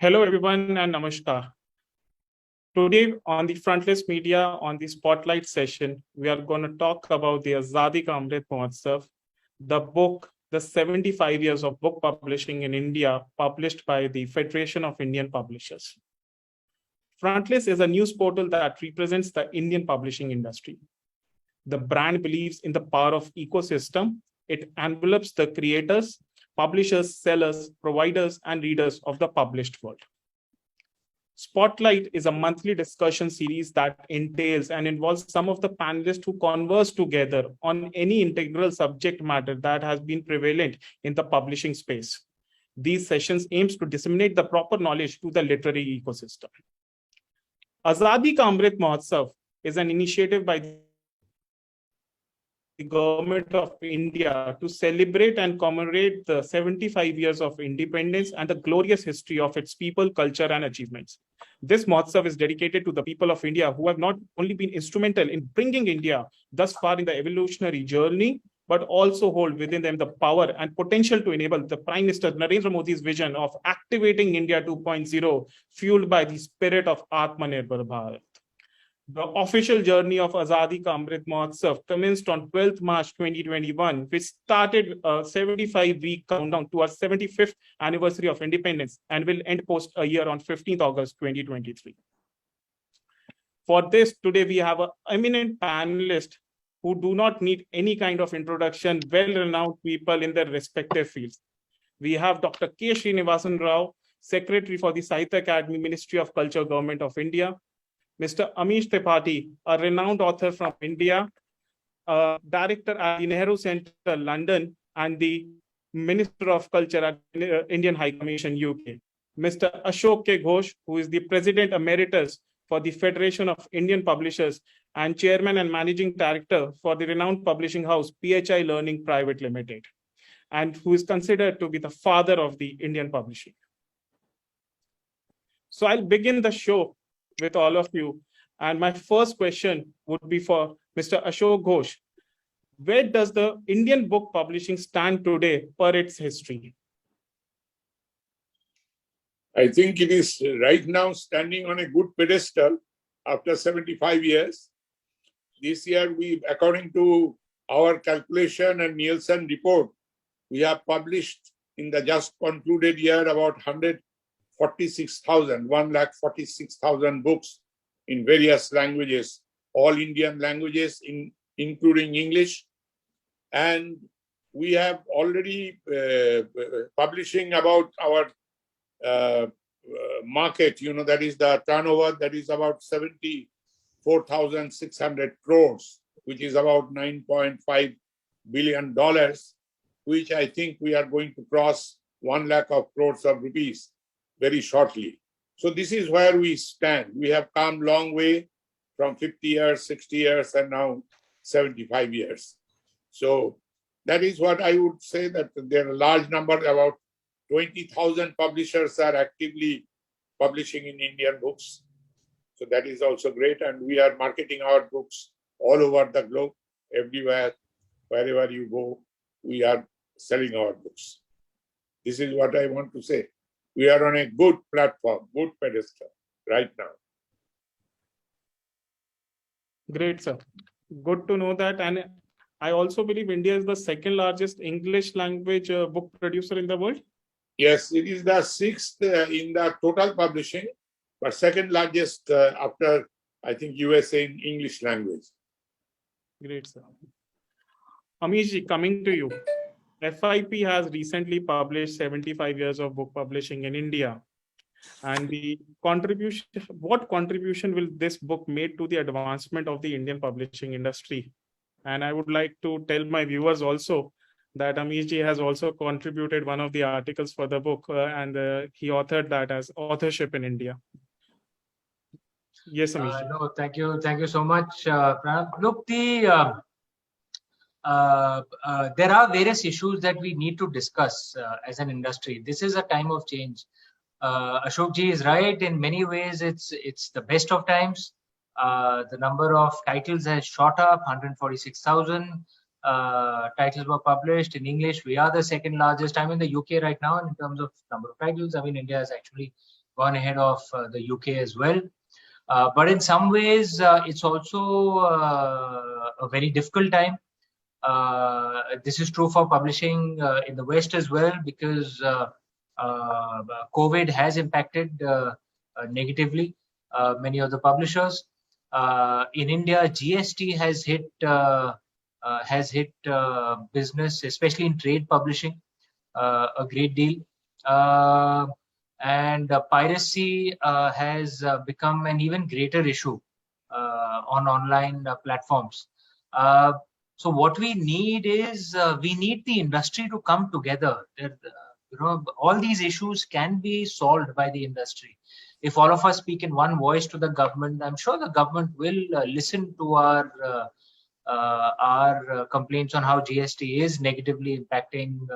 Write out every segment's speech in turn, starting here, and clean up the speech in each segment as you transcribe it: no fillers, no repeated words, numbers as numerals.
Hello, everyone, and namaskar. Today on the Frontlist Media, on the Spotlight session, we are going to talk about the Azadi Ka Amrit Mahotsav, the book, the 75 years of book publishing in India, published by the Federation of Indian Publishers. Frontlist is a news portal that represents the Indian publishing industry. The brand believes in the power of ecosystem. It envelops the creators, publishers, sellers, providers, and readers of the published world. Spotlight is a monthly discussion series that entails and involves some of the panelists who converse together on any integral subject matter that has been prevalent in the publishing space. These sessions aims to disseminate the proper knowledge to the literary ecosystem. Azadi Ka Amrit Mahotsav is an initiative by the government of India to celebrate and commemorate the 75 years of independence and the glorious history of its people, culture, and achievements. This Mahotsav is dedicated to the people of India who have not only been instrumental in bringing India thus far in the evolutionary journey, but also hold within them the power and potential to enable the Prime Minister Narendra Modi's vision of activating India 2.0, fueled by the spirit of Atmanirbhar Bharat. The official journey of Azadi Ka Amrit Mahotsav commenced on 12th March 2021, which started a 75-week countdown to our 75th anniversary of independence and will end post a year on 15th August 2023. For this, today we have an eminent panelist who do not need any kind of introduction, well-renowned people in their respective fields. We have Dr. K. Sreenivasarao, Secretary for the Sahitya Academy, Ministry of Culture, Government of India. Mr. Amish Tripathi, a renowned author from India, Director at the Nehru Centre, London, and the Minister of Culture at Indian High Commission, UK. Mr. Asoke K.Ghosh, who is the President Emeritus for the Federation of Indian Publishers and Chairman and Managing Director for the renowned publishing house, PHI Learning Private Limited, and who is considered to be the father of the Indian publishing. So I'll begin the show with all of you. And my first question would be for Mr. Asoke Ghosh. Where does the Indian book publishing stand today per its history? I think it is right now standing on a good pedestal after 75 years. This year, according to our calculation and Nielsen report, we have published in the just concluded year about 146,000 books in various languages, all Indian languages, including English. And we have already publishing about our market, that is the turnover, that is about 74,600 crores, which is about $9.5 billion, which I think we are going to cross 1 lakh of crores of rupees very shortly. So this is where we stand. We have come a long way from 50 years, 60 years, and now 75 years. So that is what I would say, that there are a large number, about 20,000 publishers are actively publishing in Indian books. So that is also great. And we are marketing our books all over the globe, everywhere, wherever you go, we are selling our books. This is what I want to say. We are on a good platform, good pedestal right now. Great, sir. Good to know that. And I also believe India is the second largest English language book producer in the world. Yes, it is the sixth in the total publishing, but second largest after, I think, USA in English language. Great, sir. Amish, coming to you. FIP has recently published 75 years of book publishing in India. And what contribution will this book make to the advancement of the Indian publishing industry? And I would like to tell my viewers also that Amish has also contributed one of the articles for the book, and he authored that as authorship in India. Yes, Amish. No, thank you so much, Pranav. Look, there are various issues that we need to discuss as an industry. This is a time of change. Ashok ji is right. In many ways, it's the best of times. The number of titles has shot up, 146,000 titles were published in English. We are the second largest. I'm in the UK right now, and in terms of number of titles, I mean, India has actually gone ahead of the UK as well. But in some ways, it's also a very difficult time. This is true for publishing in the West as well, because COVID has impacted negatively many of the publishers. In India, GST has hit business, especially in trade publishing, a great deal. And piracy has become an even greater issue on online platforms. So what we need is we need the industry to come together. All these issues can be solved by the industry. If all of us speak in one voice to the government, I'm sure the government will listen to our complaints on how GST is negatively impacting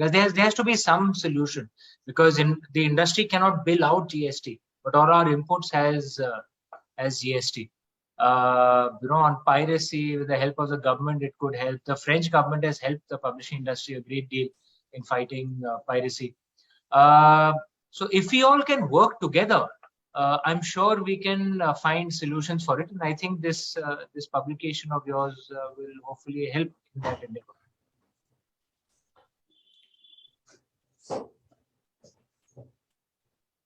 us. There has to be some solution, because the industry cannot bill out GST, but all our inputs has GST. On piracy, with the help of the government, it could help. The French government has helped the publishing industry a great deal in fighting piracy. So if we all can work together, I'm sure we can find solutions for it. And I think this publication of yours will hopefully help in that endeavor.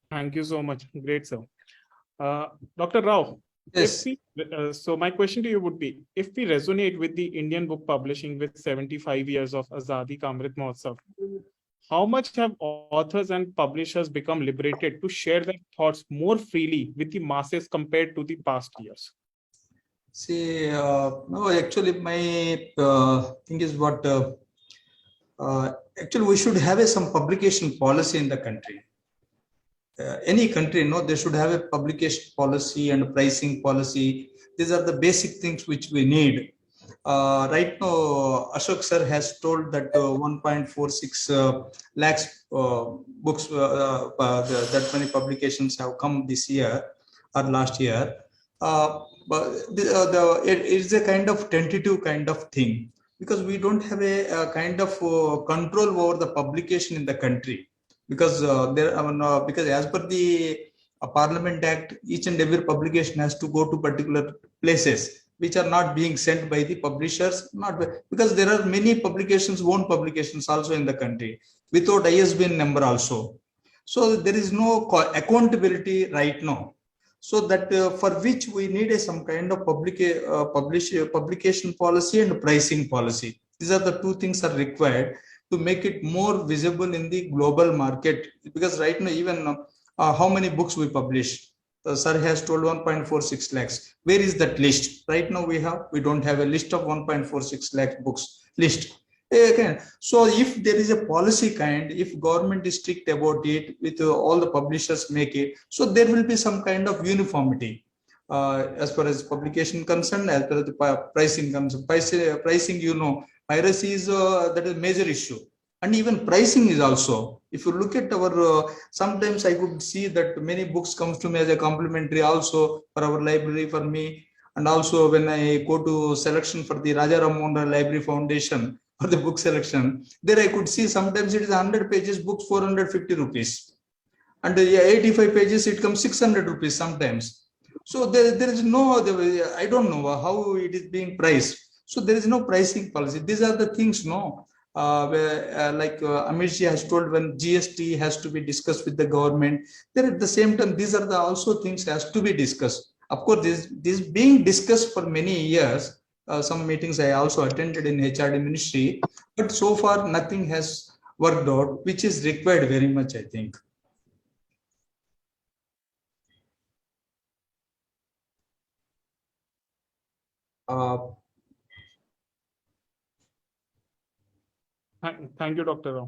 Thank you so much. Great, sir. Dr. Rao, Yes. so my question to you would be, if we resonate with the Indian book publishing with 75 years of Azadi Ka Amrit Mahotsav, how much have authors and publishers become liberated to share their thoughts more freely with the masses compared to the past years? See, no, actually, my thing is what actually we should have some publication policy in the country. Any country, they should have a publication policy and pricing policy. These are the basic things which we need. Right now, Ashok sir has told that 1.46 lakhs books, that many publications have come this year or last year. But it is a kind of tentative kind of thing, because we don't have a kind of control over the publication in the country. Because because as per the Parliament Act, each and every publication has to go to particular places which are not being sent by the publishers, because there are many publications, own publications also in the country without ISBN number also. So there is no accountability right now. So that for which we need some kind of publication policy and pricing policy. These are the two things are required to make it more visible in the global market. Because right now, even how many books we publish, sir has told 1.46 lakhs. Where is that list? Right now we don't have a list of 1.46 lakh books list. Okay. So if there is a policy kind, if government is strict about it, with all the publishers make it, so there will be some kind of uniformity as far as publication concerned, as far as the pricing concerned. Pricing, piracy is that is a major issue. And even pricing is also, if you look at our, sometimes I could see that many books comes to me as a complimentary also for our library, for me. And also when I go to selection for the Raja Ram Mohan Roy Library Foundation or the book selection, there I could see sometimes it is 100 pages books, 450 rupees. And 85 pages, it comes 600 rupees sometimes. So there is no, I don't know how it is being priced. So there is no pricing policy. These are the things, like Amish has told, when GST has to be discussed with the government, there at the same time, these are the also things has to be discussed. Of course, this being discussed for many years. Some meetings I also attended in HRD ministry, but so far nothing has worked out, which is required very much, I think. Thank you, Dr.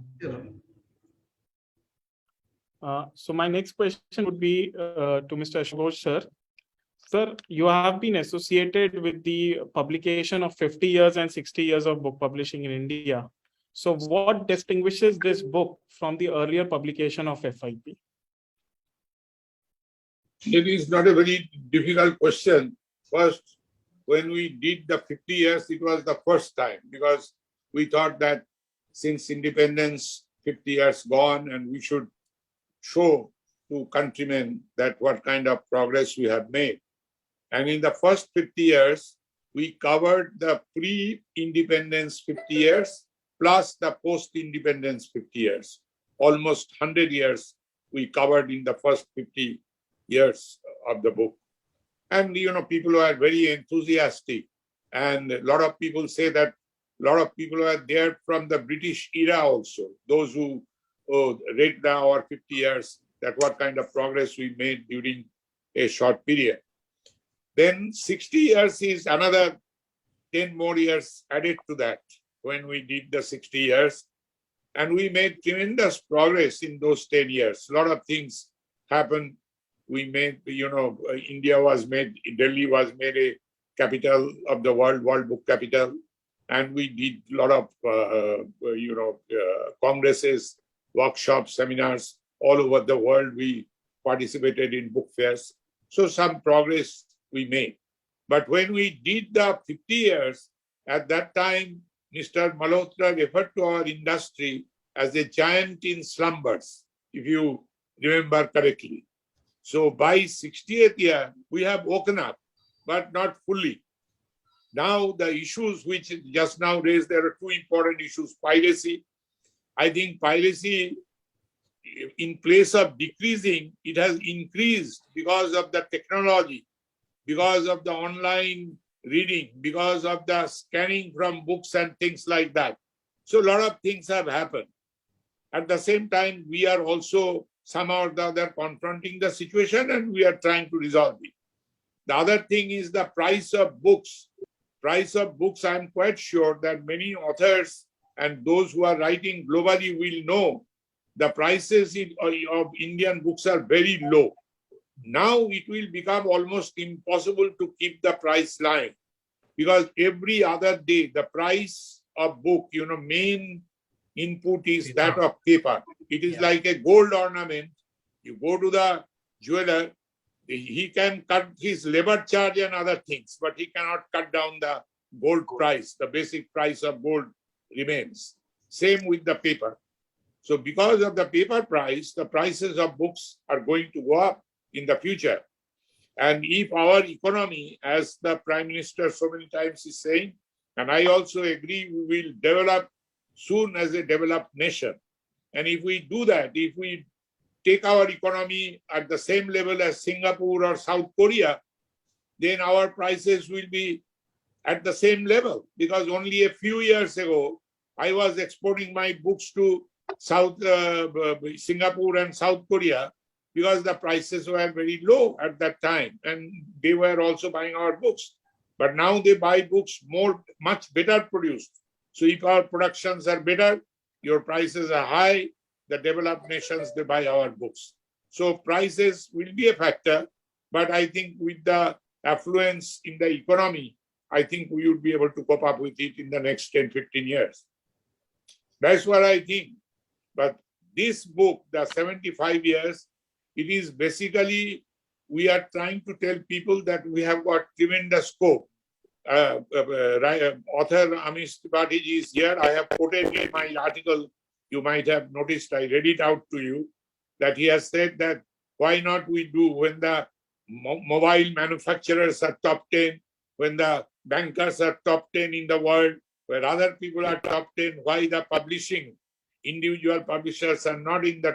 Rao. So my next question would be to Mr. Asoke K.Ghosh, sir. Sir, you have been associated with the publication of 50 years and 60 years of book publishing in India. So what distinguishes this book from the earlier publication of FIP? It is not a very difficult question. First, when we did the 50 years, it was the first time, because we thought that since independence, 50 years gone, and we should show to countrymen that what kind of progress we have made. And in the first 50 years, we covered the pre-independence 50 years plus the post-independence 50 years. Almost 100 years we covered in the first 50 years of the book. And, people were very enthusiastic. And a lot of people say that a lot of people were there from the British era also. Those who read our 50 years, that what kind of progress we made during a short period. Then 60 years is another 10 more years added to that when we did the 60 years. And we made tremendous progress in those 10 years. A lot of things happened. We made, India was made, Delhi was made a capital of the world book capital. And we did a lot of, congresses, workshops, seminars all over the world. We participated in book fairs. So some progress we made. But when we did the 50 years, at that time, Mr. Malhotra referred to our industry as a giant in slumbers, if you remember correctly. So by 60th year, we have woken up, but not fully. Now the issues which just now raised, there are two important issues. Piracy. I think piracy, in place of decreasing, it has increased because of the technology, because of the online reading, because of the scanning from books and things like that. So a lot of things have happened. At the same time, we are also somehow or the other confronting the situation and we are trying to resolve it. The other thing is the price of books. Price of books, I'm quite sure that many authors and those who are writing globally will know the prices of Indian books are very low. Now it will become almost impossible to keep the price line because every other day the price of book, main input is that of paper. It is like a gold ornament. You go to the jeweler, he can cut his labor charge and other things, but he cannot cut down the gold price. The basic price of gold remains. Same with the paper. So because of the paper price, the prices of books are going to go up in the future. And if our economy, as the Prime Minister so many times is saying, and I also agree, we will develop soon as a developed nation. And if we do that, if we take our economy at the same level as Singapore or South Korea, then our prices will be at the same level. Because only a few years ago, I was exporting my books to Singapore and South Korea because the prices were very low at that time. And they were also buying our books. But now they buy books much better produced. So if our productions are better, your prices are high, the developed nations, they buy our books. So prices will be a factor, but I think with the affluence in the economy, I think we would be able to cope up with it in the next 10, 15 years. That's what I think. But this book, the 75 years, it is basically, we are trying to tell people that we have got tremendous scope. Author Amish Tripathi is here. I have quoted in my article, you might have noticed, I read it out to you, that he has said that why not we do when the mobile manufacturers are top 10, when the bankers are top 10 in the world, where other people are top 10, why the publishing, individual publishers are not in the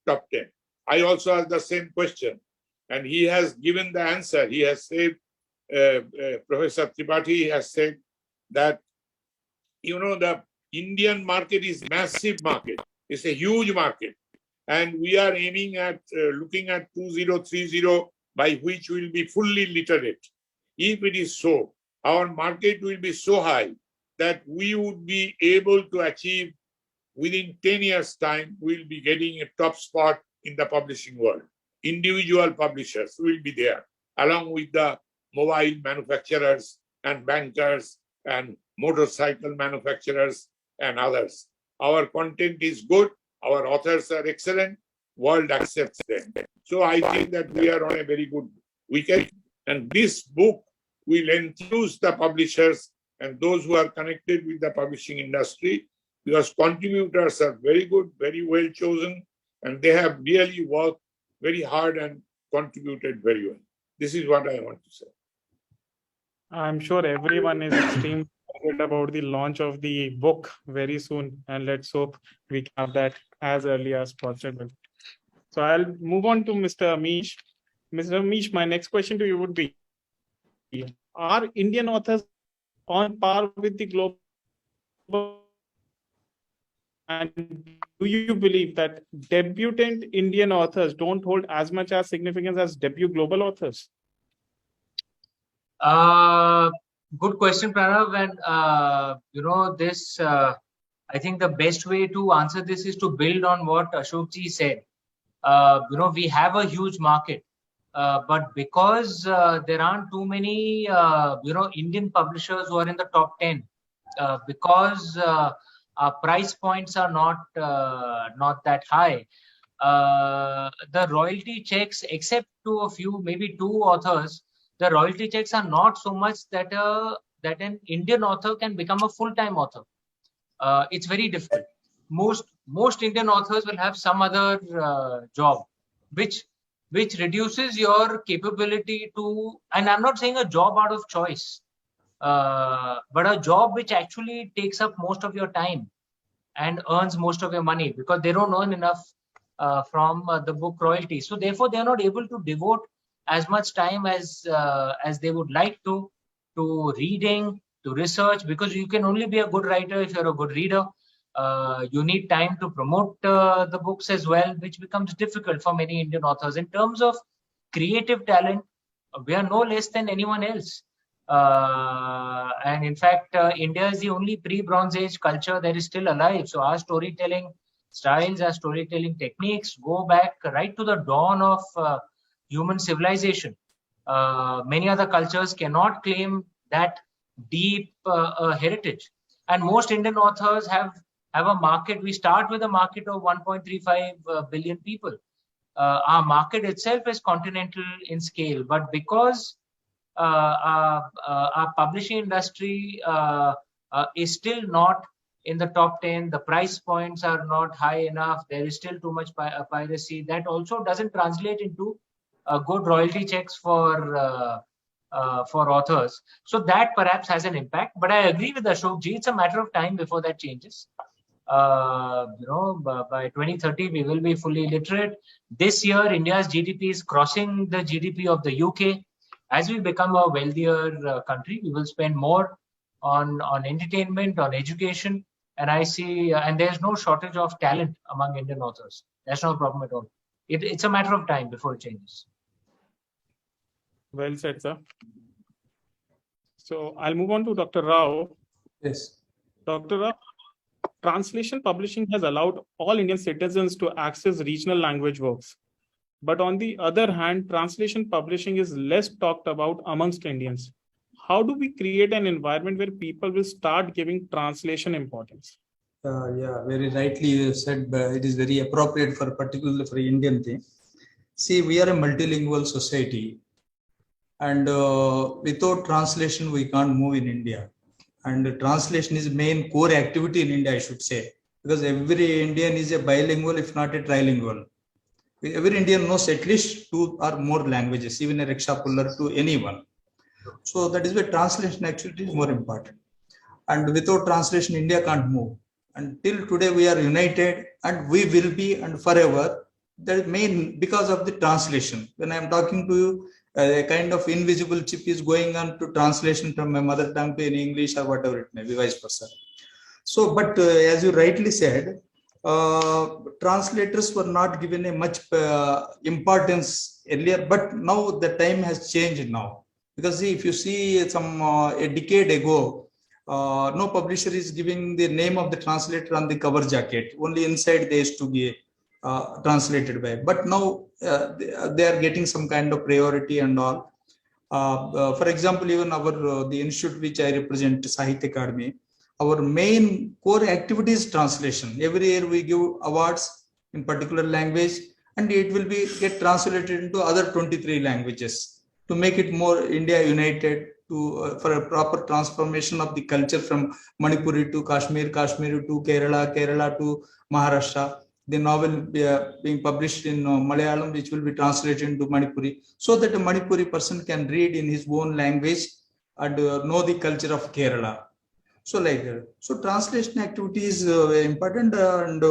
top 10. I also asked the same question, and he has given the answer. He has said, Professor Tripathi has said that, the Indian market is a massive market. It's a huge market. And we are aiming at looking at 2030, by which we will be fully literate. If it is so, our market will be so high that we would be able to achieve within 10 years' time, we'll be getting a top spot in the publishing world. Individual publishers will be there, along with the mobile manufacturers and bankers and motorcycle manufacturers and others. Our content is good, our authors are excellent, world accepts them. So I think that we are on a very good wicket, and this book will enthuse the publishers and those who are connected with the publishing industry, because contributors are very good, very well chosen, and they have really worked very hard and contributed very well. This is what I want to say. I'm sure everyone is extremely excited about the launch of the book very soon, and let's hope we can have that as early as possible. So I'll move on to Mr. Amish. Mr. Amish, my next question to you would be, are Indian authors on par with the global? And do you believe that debutant Indian authors don't hold as much as significance as debut global authors? Good question, Pranav. And this. I think the best way to answer this is to build on what Ashok ji said. We have a huge market, but because there aren't too many, Indian publishers who are in the top 10, because our price points are not that high. The royalty checks, except to a few, maybe 2 authors, the royalty checks are not so much that an Indian author can become a full-time author. It's very difficult. Most Indian authors will have some other job, which reduces your capability to. And I'm not saying a job out of choice, but a job which actually takes up most of your time and earns most of your money, because they don't earn enough from the book royalty. So therefore, they are not able to devote as much time as they would like to reading, to research, because you can only be a good writer if you're a good reader. You need time to promote the books as well, which becomes difficult for many Indian authors. In terms of creative talent, we are no less than anyone else. And in fact, India is the only pre-Bronze Age culture that is still alive. So our storytelling styles, our storytelling techniques go back right to the dawn of human civilization. Many other cultures cannot claim that deep heritage. And most Indian authors have a market. We start with a market of 1.35 billion people. Our market itself is continental in scale, but because our publishing industry is still not in the top 10, the price points are not high enough, there is still too much piracy. That also doesn't translate into good royalty checks for authors. So that perhaps has an impact. But I agree with Ashok ji, it's a matter of time before that changes. By 2030, we will be fully literate. This year, India's GDP is crossing the GDP of the UK. As we become a wealthier country, we will spend more on entertainment, on education. And I see, and there's no shortage of talent among Indian authors. That's not a problem at all. It's a matter of time before it changes. Well said, sir. So I'll move on to Dr. Rao. Yes. Dr. Rao, translation publishing has allowed all Indian citizens to access regional language works. But on the other hand, translation publishing is less talked about amongst Indians. How do we create an environment where people will start giving translation importance? Yeah, very rightly you said, it is very appropriate for particularly for Indian thing. See, we are a multilingual society, and without translation, we can't move in India. And translation is main core activity in India, I should say, because every Indian is a bilingual, if not a trilingual. Every Indian knows at least 2 or more languages, even a rickshaw puller to anyone. So that is why translation actually is more important. And without translation, India can't move. Until today, we are united, and we will be, and forever. That main because of the translation. When I am talking to you, a kind of invisible chip is going on to translation from my mother tongue to in English or whatever it may be, vice versa. So, but as you rightly said, translators were not given a much importance earlier, but now the time has changed now. Because see, if you see a decade ago, no publisher is giving the name of the translator on the cover jacket. Only inside they used to be translated by. But now they are getting some kind of priority and all. For example, even the institute which I represent, Sahitya Academy, our main core activity is translation. Every year we give awards in particular language, and it will get translated into other 23 languages to make it more India united, for a proper transformation of the culture from Manipuri to Kashmir, Kashmir to Kerala, Kerala to Maharashtra. the novel being published in Malayalam, which will be translated into Manipuri, so that a Manipuri person can read in his own language and know the culture of Kerala. So like that. So translation activity is important and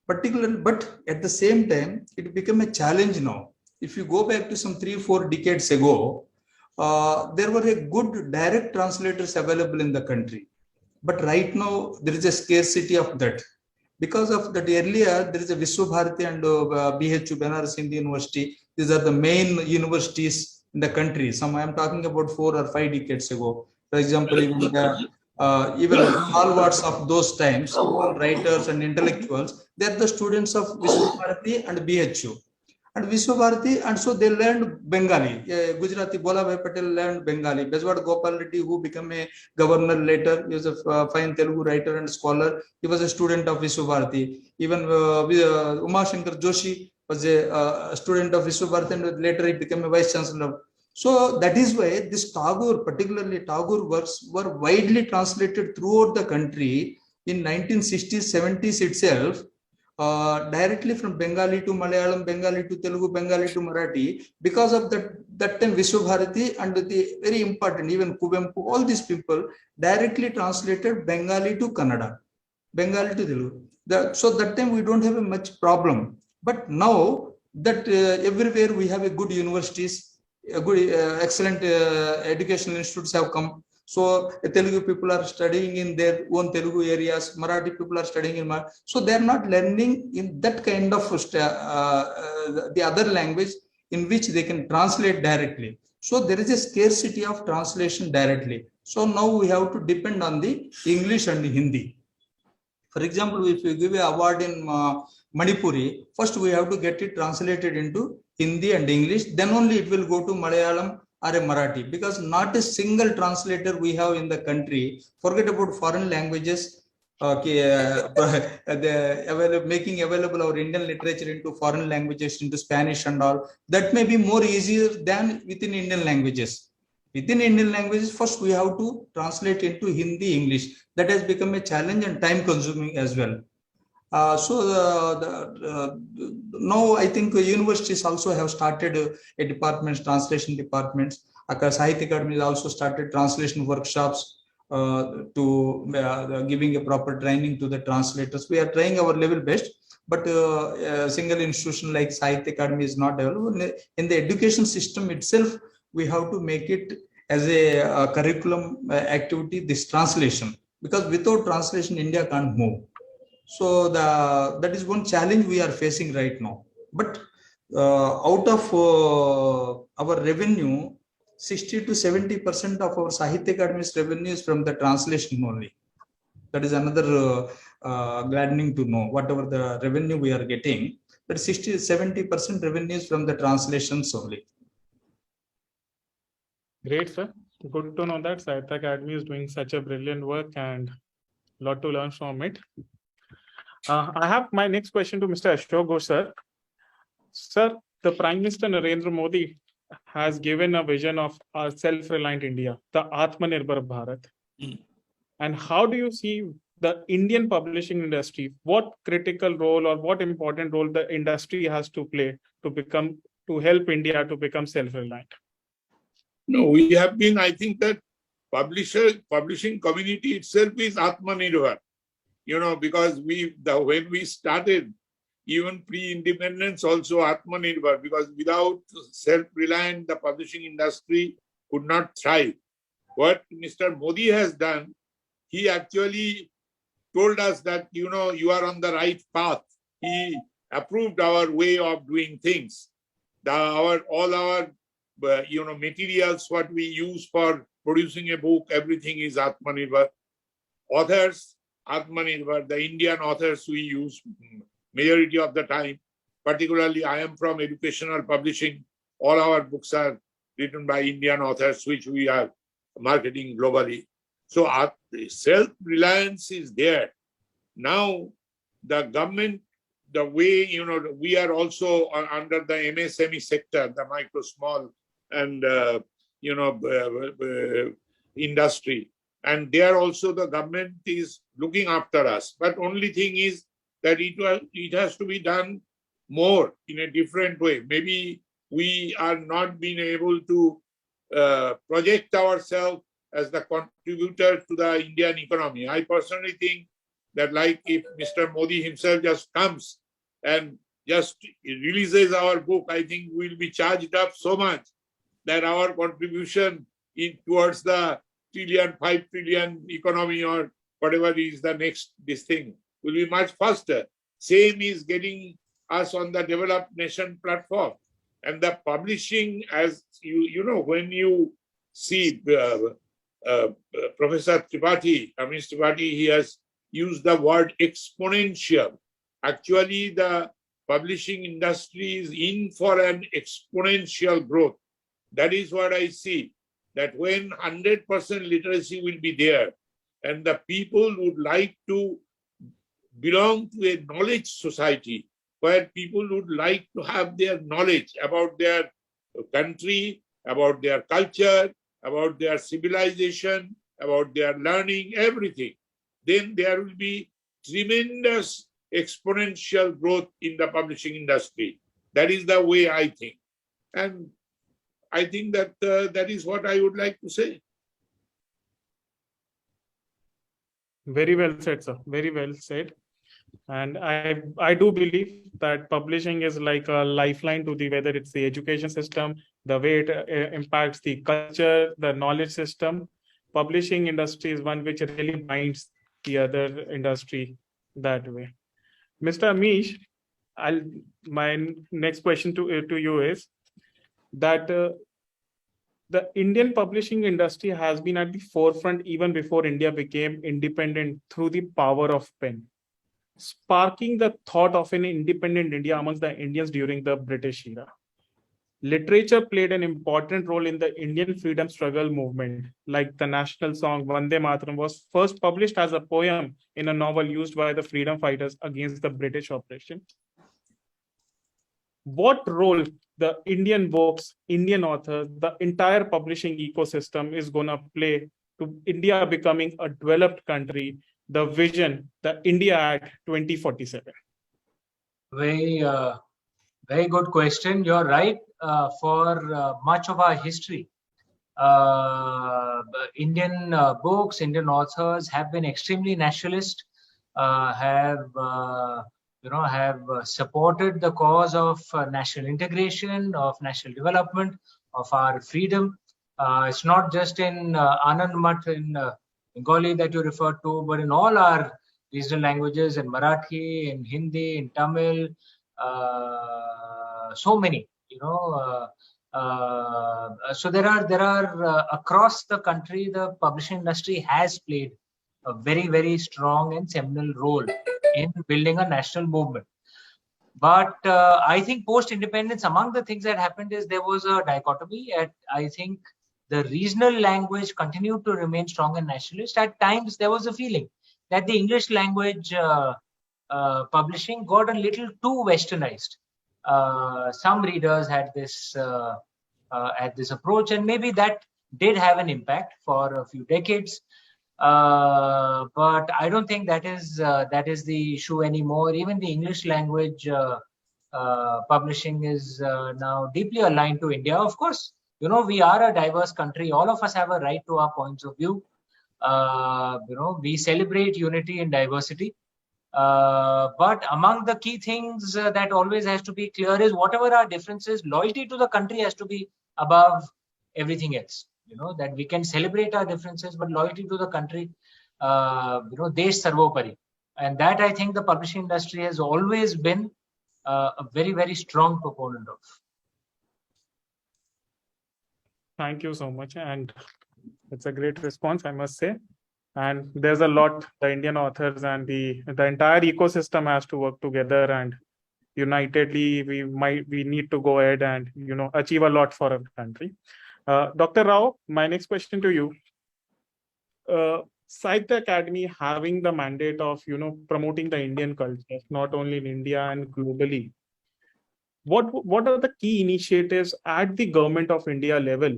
particular, but at the same time, it became a challenge now. If you go back to some 3-4 decades ago, there were a good direct translators available in the country. But right now, there is a scarcity of that. Because of that, earlier, there is a Vishwabharati and BHU, Banaras Hindu University. These are the main universities in the country. Some I am talking about 4 or 5 decades ago. For example, even stalwarts of those times, writers and intellectuals, they are the students of Vishwabharati and BHU. And Vishwabharati, and so they learned Bengali. Gujarati Bola Bhai Patel learned Bengali. Bezwad Gopal Reddy, who became a governor later, he was a fine Telugu writer and scholar. He was a student of Vishwabharati. Even Uma Shankar Joshi was a student of Vishwabharati, and later he became a vice chancellor. So that is why this Tagore, particularly Tagore works, were widely translated throughout the country in 1960s, 70s itself. Directly from Bengali to Malayalam, Bengali to Telugu, Bengali to Marathi, because of that time Vishwabharati and the very important, even Kuvempu, all these people directly translated Bengali to Kannada, Bengali to Telugu. So that time we don't have a much problem. But now that everywhere we have a good universities, a good, excellent educational institutes have come. So Telugu people are studying in their own Telugu areas. Marathi people are studying in Marathi. So they are not learning in that kind of the other language in which they can translate directly. So there is a scarcity of translation directly. So now we have to depend on the English and the Hindi. For example, if you give an award in Manipuri, first we have to get it translated into Hindi and English. Then only it will go to Malayalam or a Marathi, because not a single translator we have in the country. Forget about foreign languages, making available our Indian literature into foreign languages, into Spanish and all. That may be more easier than within Indian languages. Within Indian languages, first we have to translate into Hindi, English. That has become a challenge and time consuming as well. Now I think universities also have started a departments, translation departments. Sahitya Academy also started translation workshops to giving a proper training to the translators. We are trying our level best, but a single institution like Sahitya Academy is not available. In the education system itself, we have to make it as a curriculum activity, this translation, because without translation, India can't move. So that is one challenge we are facing right now. But out of our revenue, 60 to 70% of our Sahitya Academy's revenue is from the translation only. That is another gladdening to know. Whatever the revenue we are getting, but 60 to 70% revenue is from the translations only. Great, sir. Good to know that Sahitya Academy is doing such a brilliant work and a lot to learn from it. I have my next question to Mr. Asoke K.Ghosh, sir. Sir, the Prime Minister Narendra Modi has given a vision of our self-reliant India, the Atmanirbhar Bharat. And how do you see the Indian publishing industry? What critical role or what important role the industry has to play to help India to become self-reliant? No, we have been, I think that publishing community itself is Atmanirbhar. Because when we started, even pre-independence also Atmanirbhar, because without self-reliant, the publishing industry could not thrive. What Mr. Modi has done, he actually told us that, you are on the right path. He approved our way of doing things. All our materials, what we use for producing a book, everything is Atmanirbhar. Authors, Atmanirbhar, the Indian authors we use majority of the time. Particularly, I am from educational publishing. All our books are written by Indian authors, which we are marketing globally. So self-reliance is there. Now, the government, the way, we are also under the MSME sector, the micro, small, and, industry. And there also the government is looking after us. But only thing is, that it has to be done more in a different way. Maybe we are not being able to project ourselves as the contributor to the Indian economy. I personally think that, like, if Mr. Modi himself just comes and just releases our book, I think we'll be charged up so much that our contribution towards the 5 trillion economy or whatever is the next, this thing will be much faster. Same is getting us on the developed nation platform. And the publishing, as you know, when you see Professor Tripathi, Amish Tripathi, he has used the word exponential. Actually, the publishing industry is in for an exponential growth. That is what I see, that when 100% literacy will be there and the people would like to belong to a knowledge society where people would like to have their knowledge about their country, about their culture, about their civilization, about their learning, everything, then there will be tremendous exponential growth in the publishing industry. That is the way I think. And I think that that is what I would like to say. Very well said, sir. Very well said. And I do believe that publishing is like a lifeline to whether it's the education system, the way it impacts the culture, the knowledge system. Publishing industry is one which really binds the other industry that way. Mr. Amish, my next question to you is that the Indian publishing industry has been at the forefront even before India became independent through the power of pen, sparking the thought of an independent India amongst the Indians during the British era. Literature played an important role in the Indian freedom struggle movement, like the national song Vande Mataram was first published as a poem in a novel used by the freedom fighters against the British oppression. What role the Indian books, Indian authors, the entire publishing ecosystem is going to play to India becoming a developed country, the vision, the India Act 2047? Very good question. You're right. For much of our history, Indian books, Indian authors have been extremely nationalist, have supported the cause of national integration, of national development, of our freedom. It's not just in Anand Math in Bengali that you referred to, but in all our regional languages, in Marathi, in Hindi, in Tamil, so many, so there are across the country, the publishing industry has played a very, very strong and seminal role in building a national movement. But I think post-independence, among the things that happened is there was a dichotomy. I think the regional language continued to remain strong and nationalist. At times, there was a feeling that the English language publishing got a little too westernized. Some readers had this approach, and maybe that did have an impact for a few decades. But I don't think that is the issue anymore. Even the English language publishing is now deeply aligned to India. Of course, we are a diverse country. All of us have a right to our points of view. We celebrate unity in diversity. But among the key things that always has to be clear is whatever our differences, loyalty to the country has to be above everything else. That we can celebrate our differences, but loyalty to the country, desh sarvopari. And that I think the publishing industry has always been a very, very strong proponent of. Thank you so much. And it's a great response, I must say. And there's a lot the Indian authors and the entire ecosystem has to work together, and unitedly we need to go ahead and achieve a lot for our country. Dr. Rao, my next question to you. Sahitya Academy having the mandate of promoting the Indian culture, not only in India and globally. What are the key initiatives at the Government of India level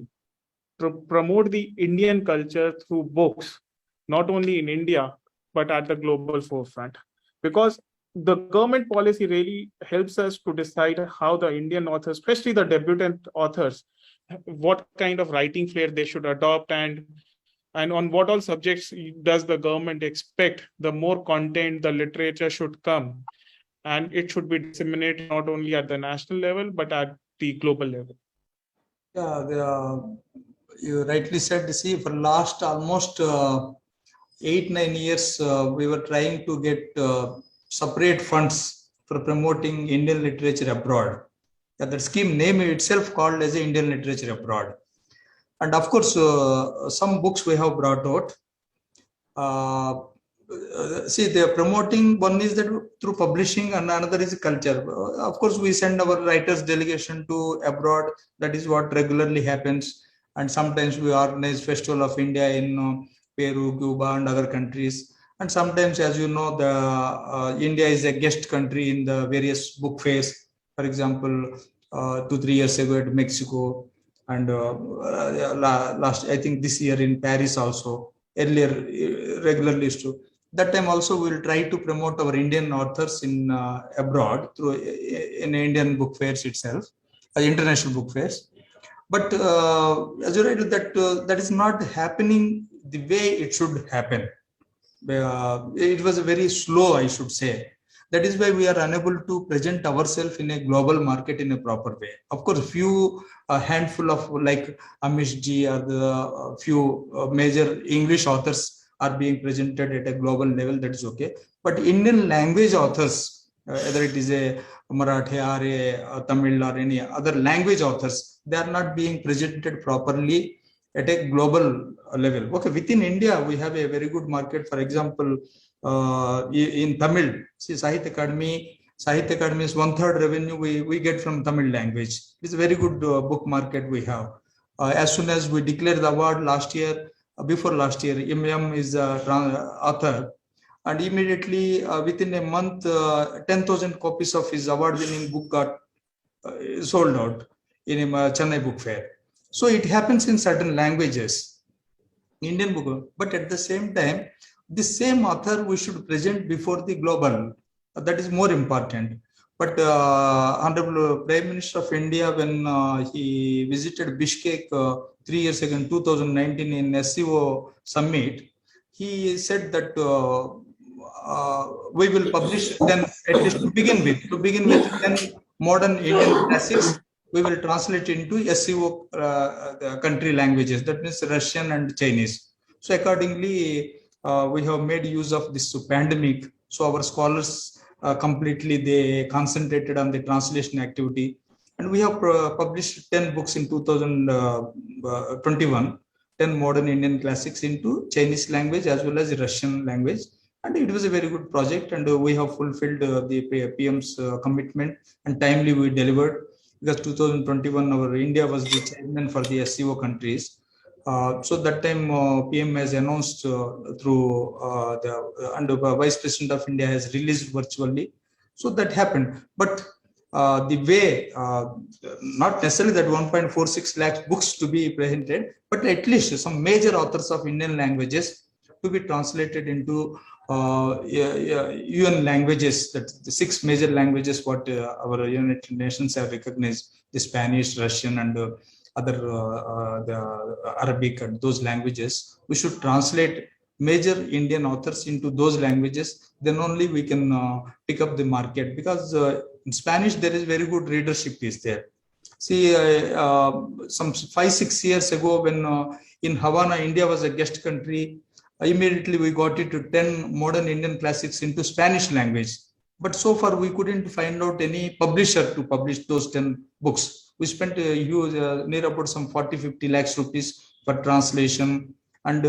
to promote the Indian culture through books, not only in India, but at the global forefront? Because the government policy really helps us to decide how the Indian authors, especially the debutant authors, what kind of writing flair they should adopt, and on what all subjects does the government expect the more content the literature should come, and it should be disseminated not only at the national level but at the global level. Yeah, you rightly said. See, for last almost 8-9 years, we were trying to get separate funds for promoting Indian literature abroad. Yeah, that scheme name itself called as Indian literature abroad. And of course, some books we have brought out. See, they are promoting. One is that through publishing, and another is culture. Of course, we send our writers delegation to abroad. That is what regularly happens. And sometimes we organize Festival of India in Peru, Cuba, and other countries. And sometimes, as you know, the India is a guest country in the various book fairs. For example, 2-3 years ago at Mexico, and last, I think this year in Paris also. Earlier, regularly used to. That time also we will try to promote our Indian authors in abroad through in Indian book fairs itself, international book fairs. But as you write, that is not happening the way it should happen. It was very slow, I should say. That is why we are unable to present ourselves in a global market in a proper way. Of course, a handful of like Amish Ji or the few major English authors are being presented at a global level. That is okay. But Indian language authors, whether it is a Marathi or a Tamil or any other language authors, they are not being presented properly at a global level. Okay, within India, we have a very good market. For example, in Tamil, see, Sahitya Academy is 1/3 revenue we get from Tamil language. It's a very good book market we have. As soon as we declared the award last year, before last year, M is author, and immediately within a month, 10,000 copies of his award-winning book got sold out in a Chennai book fair. So it happens in certain languages, Indian book, but at the same time, the same author we should present before the global. That is more important. But Honorable Prime Minister of India, when he visited Bishkek 3 years ago in 2019 in SCO summit, he said that we will publish 10, at least to begin with 10 modern Indian classics. We will translate into SCO country languages, that means Russian and Chinese. So accordingly, we have made use of this pandemic. So our scholars completely, they concentrated on the translation activity. And we have published 10 books in 2021, 10 modern Indian classics into Chinese language as well as Russian language. And it was a very good project, and we have fulfilled the PM's commitment, and timely we delivered. Because 2021, our India was the chairman for the SCO countries. So that time PM has announced through and the Vice President of India has released virtually. So that happened. But the way, not necessarily that 1.46 lakhs books to be presented, but at least some major authors of Indian languages to be translated into UN languages, that the 6 major languages what our United Nations have recognized, the Spanish, Russian, and other the Arabic and those languages. We should translate major Indian authors into those languages. Then only we can pick up the market, because in Spanish there is very good readership is there. See, some 5-6 years ago, when in Havana, India was a guest country, immediately we got it to 10 modern Indian classics into Spanish language. But so far we couldn't find out any publisher to publish those 10 books. We spent near about some 40-50 lakhs rupees for translation. And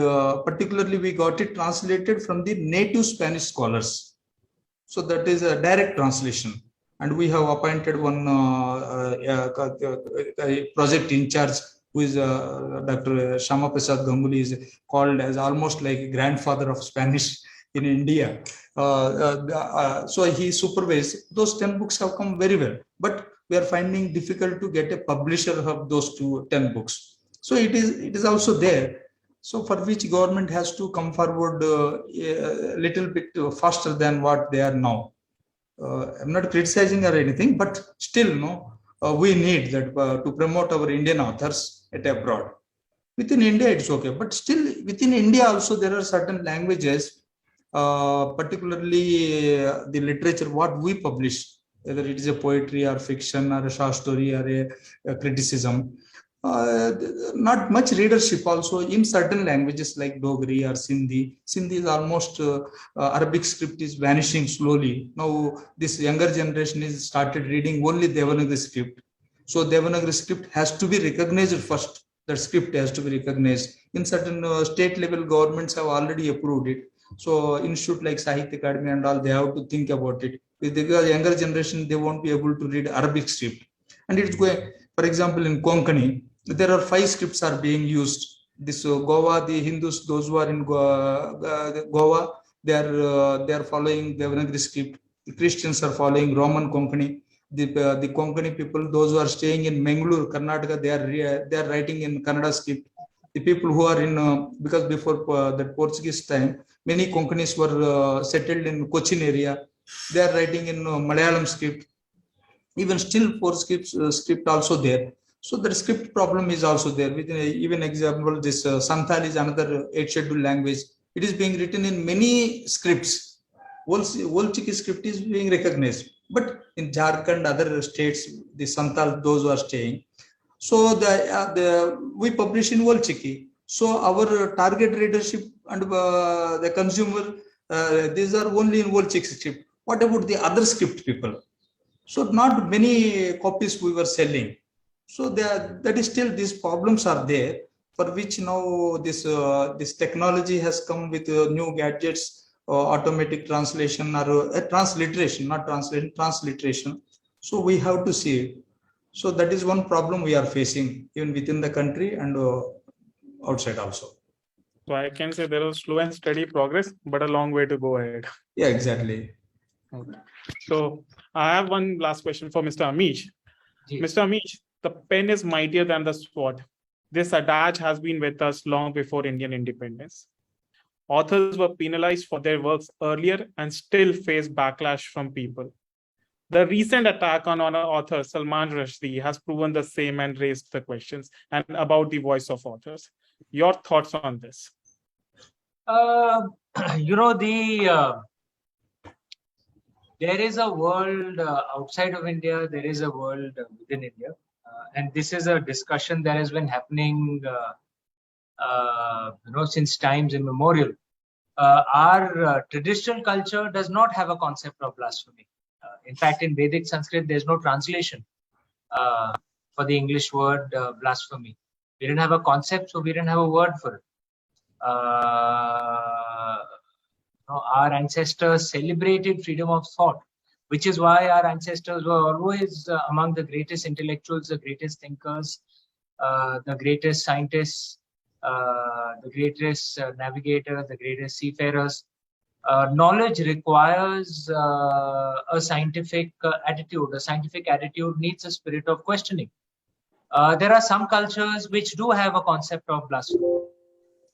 particularly we got it translated from the native Spanish scholars. So that is a direct translation. And we have appointed one project in charge, who is Dr. Shama Prasad Ganguly, is called as almost like a grandfather of Spanish in India. So he supervised. Those 10 books have come very well, but we are finding difficult to get a publisher of those 10 books. So it is also there. So for which government has to come forward a little bit faster than what they are now. I'm not criticizing or anything, but still, no, we need that to promote our Indian authors at abroad. Within India, it's okay, but still within India also there are certain languages, particularly the literature what we publish, whether it is a poetry or fiction or a short story or a criticism. Not much readership also in certain languages like Dogri or Sindhi. Sindhi is almost Arabic script is vanishing slowly. Now this younger generation is started reading only Devanagari script. So Devanagari script has to be recognized first. That script has to be recognized. In certain state level governments have already approved it. So institute like Sahitya Academy and all, they have to think about it. With the younger generation, they won't be able to read Arabic script. And it's going, for example, in Konkani, there are 5 scripts are being used. This Goa, the Hindus, those who are in Goa, they are following Devanagari script. The Christians are following Roman Konkani. The Konkani people, those who are staying in Mangalore, Karnataka, they are writing in Kannada script. The people who are in because before the Portuguese time, many Konkanis were settled in Cochin area. They are writing in Malayalam script. Even still, 4 script also there. So the script problem is also there. With even example, this Santhal is another 8th scheduled language. It is being written in many scripts. Wolchiki script is being recognized. But in Jharkhand, other states, the Santhal, those who are staying, so we publish in Wolchiki. So our target readership and the consumer, these are only in Wolchiki script. What about the other script people? So not many copies we were selling. So that is still these problems are there, for which now this technology has come with new gadgets, automatic translation or transliteration, not translation, transliteration. So we have to see it. So that is one problem we are facing even within the country and outside also. So I can say there was slow and steady progress, but a long way to go ahead. Yeah, exactly. Okay. So I have one last question for Mr. Amish. Ji. Mr. Amish, the pen is mightier than the sword. This adage has been with us long before Indian independence. Authors were penalized for their works earlier and still face backlash from people. The recent attack on our author Salman Rushdie has proven the same and raised the questions and about the voice of authors. Your thoughts on this? There is a world outside of India. There is a world within India, and this is a discussion that has been happening, since times immemorial. Our traditional culture does not have a concept of blasphemy. In fact, in Vedic Sanskrit, there's no translation for the English word blasphemy. We didn't have a concept, so we didn't have a word for it. Our ancestors celebrated freedom of thought, which is why our ancestors were always among the greatest intellectuals, the greatest thinkers, the greatest scientists, the greatest navigators, the greatest seafarers. Knowledge requires a scientific attitude. A scientific attitude needs a spirit of questioning. There are some cultures which do have a concept of blasphemy.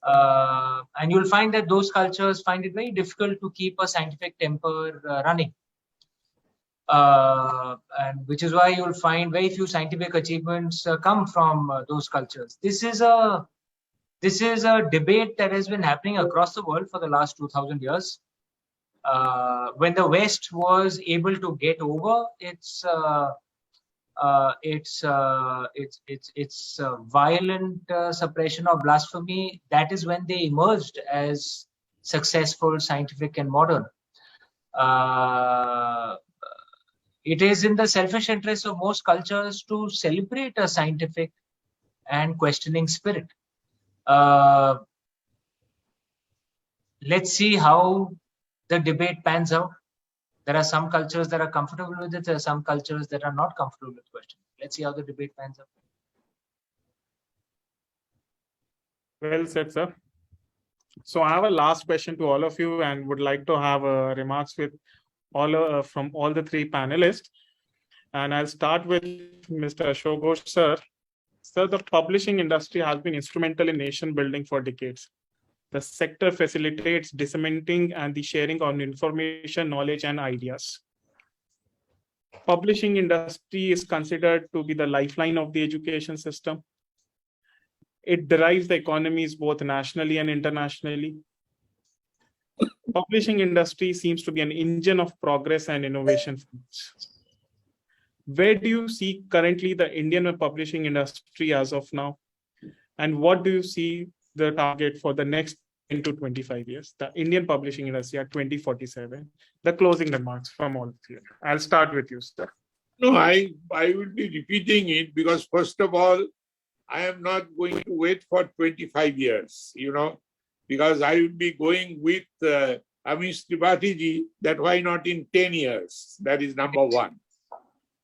And you'll find that those cultures find it very difficult to keep a scientific temper running. And which is why you'll find very few scientific achievements come from those cultures. This is a debate that has been happening across the world for the last 2000 years. When the West was able to get over its violent suppression of blasphemy, that is when they emerged as successful, scientific, and modern. It is in the selfish interest of most cultures to celebrate a scientific and questioning spirit. Let's see how the debate pans out. There are some cultures that are comfortable with it. There are some cultures that are not comfortable with questioning. Let's see how the debate pans out. Well said, sir. So I have a last question to all of you and would like to have remarks with all from all the 3 panelists. And I'll start with Mr. Asoke Ghosh, sir. Sir, the publishing industry has been instrumental in nation building for decades. The sector facilitates disseminating and the sharing of information, knowledge, and ideas. Publishing industry is considered to be the lifeline of the education system. It drives the economies both nationally and internationally. Publishing industry seems to be an engine of progress and innovation. Where do you see currently the Indian publishing industry as of now? And what do you see the target for the next 10 to 25 years, the Indian publishing industry at 2047? The closing remarks from all of you. I'll start with you, sir. No, I will be repeating it because first of all, I am not going to wait for 25 years, because I will be going with Amish Tripathi ji, that why not in 10 years? That is number one.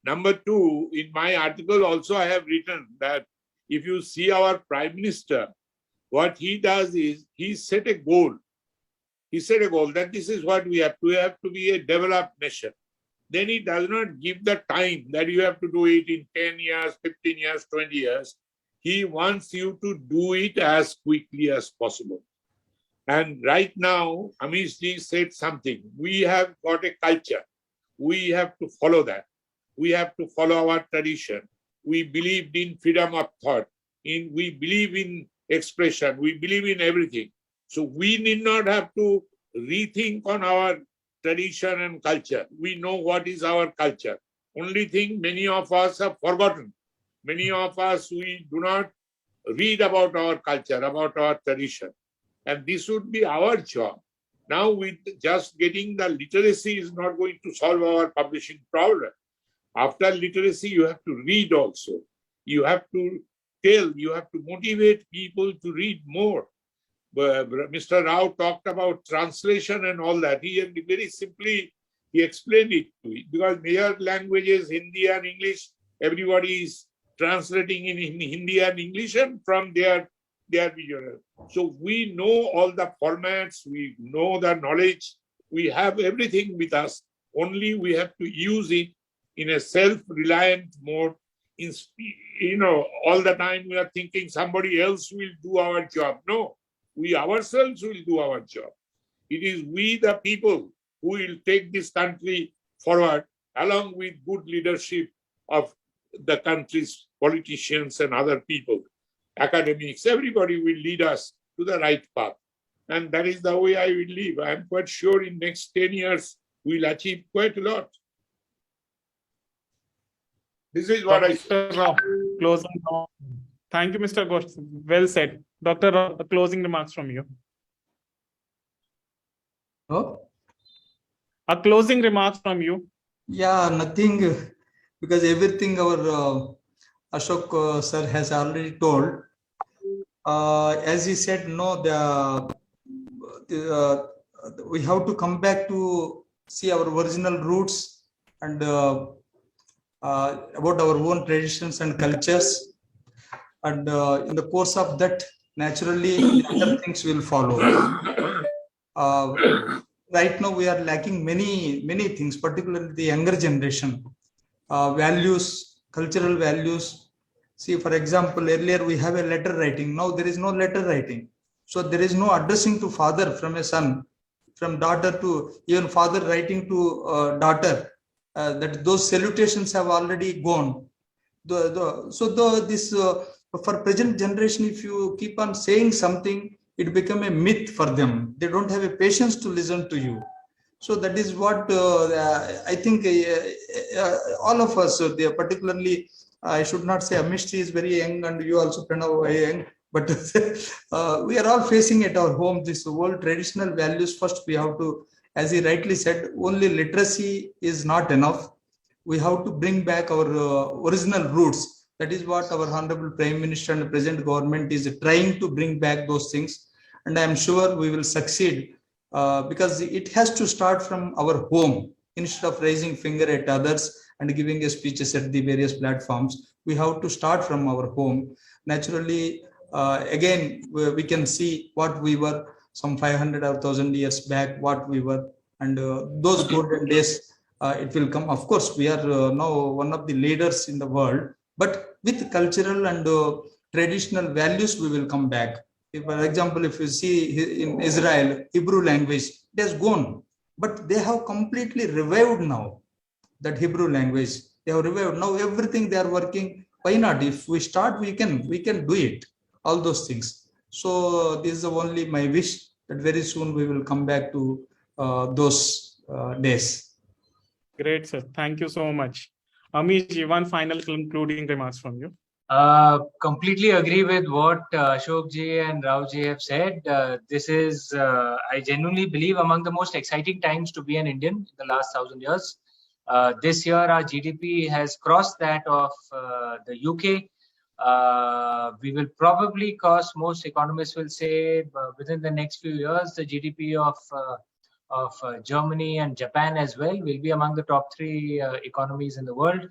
Number two, in my article also I have written that if you see our Prime Minister, what he does is he set a goal. He set a goal that this is what we have to. We have to be a developed nation. Then he does not give the time that you have to do it in 10 years, 15 years, 20 years. He wants you to do it as quickly as possible. And right now, Amish ji said something. We have got a culture. We have to follow that. We have to follow our tradition. We believed in freedom of thought. We believe in expression. We believe in everything. So we need not have to rethink on our tradition and culture. We know what is our culture. Only thing many of us have forgotten. Many of us, we do not read about our culture, about our tradition. And this would be our job. Now, with just getting the literacy is not going to solve our publishing problem. After literacy, you have to read also. You have to tell, you have to motivate people to read more. Mr. Rao talked about translation and all that. He very simply, he explained it to me. Because major languages, Hindi and English, everybody is translating in Hindi and English and from their visual. So we know all the formats, we know the knowledge, we have everything with us. Only we have to use it in a self-reliant mode. All the time we are thinking somebody else will do our job. No, we ourselves will do our job. It is we, the people, who will take this country forward along with good leadership of the country's politicians and other people, academics. Everybody will lead us to the right path. And that is the way I will live. I am quite sure in next 10 years, we'll achieve quite a lot. This is what Dr. Rao, closing. Thank you, Mr. Ghosh. Well said. Dr. Rao, closing remarks from you. Oh? A closing remarks from you. Yeah, nothing, because everything our Ashok sir has already told. As he said, no, we have to come back to see our original roots and about our own traditions and cultures. And in the course of that, naturally, other things will follow. Right now, we are lacking many things, particularly the younger generation. Values, cultural values. See, for example, earlier we have a letter writing. Now there is no letter writing. So there is no addressing to father from a son, from daughter to even father writing to daughter. That those salutations have already gone. For present generation, if you keep on saying something, it become a myth for them. They don't have a patience to listen to you. So that is what I think all of us, particularly, I should not say Amish is very young and you also Pranav very young, but we are all facing at our home this old traditional values. First, we have to, as he rightly said, only literacy is not enough. We have to bring back our original roots. That is what our Honorable Prime Minister and the present government is trying to bring back those things. And I am sure we will succeed because it has to start from our home. Instead of raising finger at others and giving speeches at the various platforms, we have to start from our home. Naturally, again, we can see what we were some 500 or 1,000 years back, what we were, and those golden days, it will come. Of course, we are now one of the leaders in the world, but with cultural and traditional values, we will come back. If, for example, if you see in Israel, Hebrew language, it has gone, but they have completely revived now. that Hebrew language. They have revived. Now everything they are working. Why not? If we start, we can do it. All those things. So this is only my wish that very soon we will come back to those days. Great, sir. Thank you so much. Amish, one final concluding remarks from you. Completely agree with what Ashok ji and Rao ji have said. This is, I genuinely believe, among the most exciting times to be an Indian in the last 1,000 years. This year, our GDP has crossed that of the UK. We will probably cross, most economists will say, within the next few years, the GDP of Germany and Japan as well will be among the top 3 economies in the world.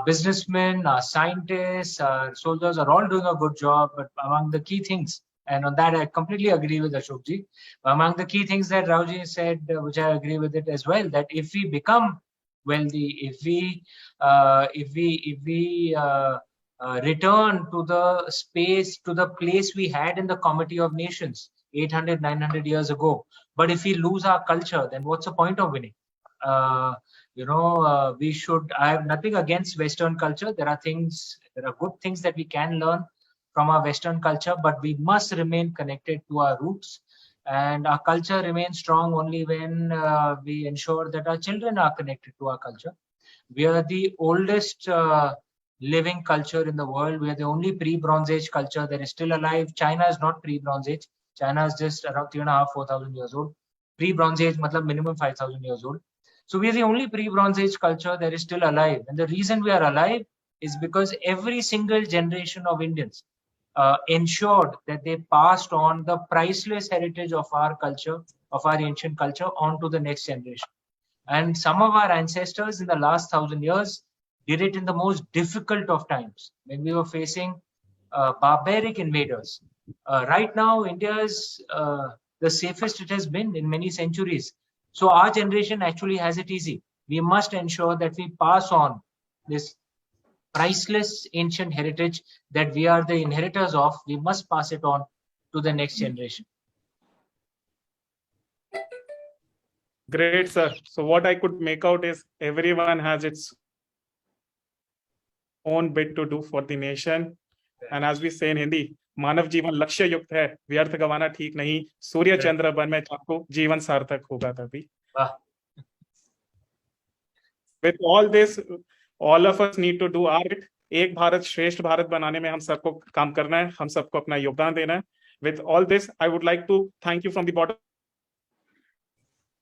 Businessmen, scientists, soldiers are all doing a good job, but among the key things, and on that I completely agree with Ashok ji, among the key things that Rao ji said, which I agree with it as well, that if we become wealthy, if we return to the space, to the place we had in the Comity of Nations 800, 900 years ago, but if we lose our culture, then what's the point of winning? We should, I have nothing against Western culture. There are good things that we can learn from our Western culture, but we must remain connected to our roots. And our culture remains strong only when we ensure that our children are connected to our culture. We are the oldest living culture in the world. We are the only pre-Bronze Age culture that is still alive. China is not pre-Bronze Age. China is just around 3,500, 4,000 years old. Pre-Bronze Age, minimum 5,000 years old. So we are the only pre-Bronze Age culture that is still alive. And the reason we are alive is because every single generation of Indians ensured that they passed on the priceless heritage of our culture, of our ancient culture, on to the next generation. And some of our ancestors in the last 1,000 years did it in the most difficult of times, when we were facing barbaric invaders. Right now, India is the safest it has been in many centuries. So our generation actually has it easy. We must ensure that we pass on this priceless ancient heritage that we are the inheritors of. We must pass it on to the next generation. Great, sir. So what I could make out is everyone has its own bit to do for the nation. And as we say in Hindi, मानव जीवन लक्ष्य युक्त है, व्यर्थ गवाना ठीक नहीं, सूर्य चंद्र बन में आपको जीवन सार्थक होगा तभी. With all this, all of us need to do our bit. एक भारत श्रेष्ठ भारत बनाने में हम सबको काम करना है, हम सबको अपना योगदान देना है. With all this, I would like to thank you from the bottom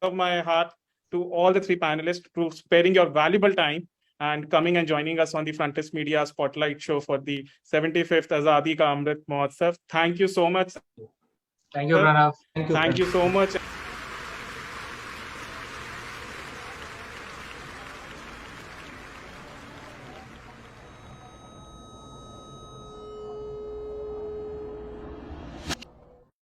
of my heart to all the 3 panelists for sparing your valuable time and coming and joining us on the Frontlist Media Spotlight show for the 75th Azadi Ka Amrit Mahotsav. Thank you so much. Thank you, Pranav. Thank you so much.